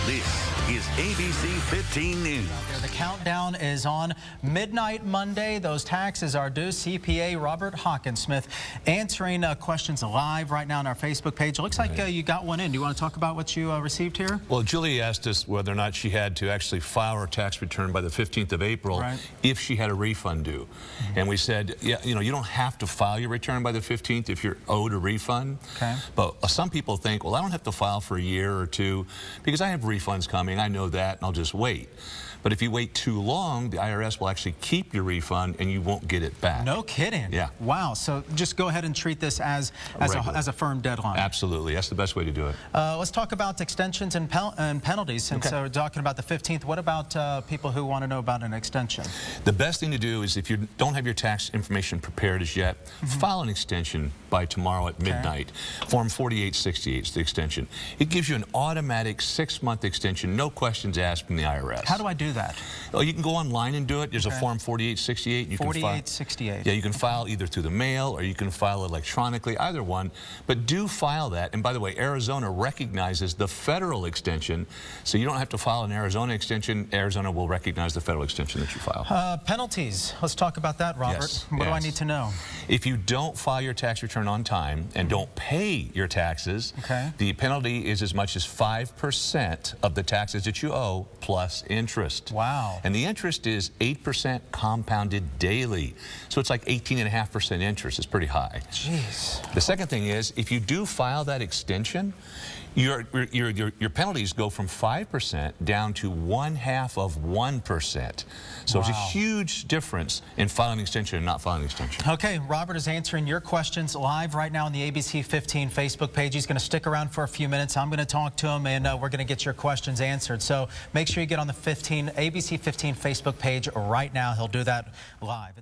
This is ABC 15 News. The countdown is on. Midnight Monday, those taxes are due. CPA Robert Hockensmith answering questions live right now on our Facebook page. It looks like you got one in. Do you want to talk about what you received here? Well, Julie asked us whether or not she had to actually file her tax return by the 15th of April if she had a refund due. And we said, yeah, you know, you don't have to file your return by the 15th if you're owed a refund. But some people think, well, I don't have to file for a year or two because I have refunds coming. I know that, and I'll just wait. But if you wait too long, the IRS will actually keep your refund and you won't get it back. No kidding. Yeah. Wow. So just go ahead and treat this as a firm deadline. Absolutely. That's the best way to do it. Let's talk about extensions and penalties. Since we're talking about the 15th, what about people who want to know about an extension? The best thing to do is if you don't have your tax information prepared as yet, file an extension by tomorrow at midnight. Form 4868 is the extension. It gives you an automatic 6-month extension, no questions asked from the IRS. How do I do that? Oh, you can go online and do it. There's a Form 4868. You 4868. Yeah, you can file either through the mail or you can file electronically, either one. But do file that. And by the way, Arizona recognizes the federal extension, so you don't have to file an Arizona extension. Arizona will recognize the federal extension that you file. Penalties. Let's talk about that, Robert. Yes, what do I need to know? If you don't file your tax return on time and don't pay your taxes, the penalty is as much as 5% of the taxes that you owe plus interest. Wow. And the interest is 8% compounded daily. So it's like 18.5% interest. It's pretty high. Jeez. The second thing is, if you do file that extension, your penalties go from 5% down to 0.5%. So it's a huge difference in filing an extension and not filing an extension. Okay, Robert is answering your questions live right now on the ABC 15 Facebook page. He's going to stick around for a few minutes. I'm going to talk to him, and we're going to get your questions answered. So make sure you get on the ABC 15 Facebook page right now. He'll do that live.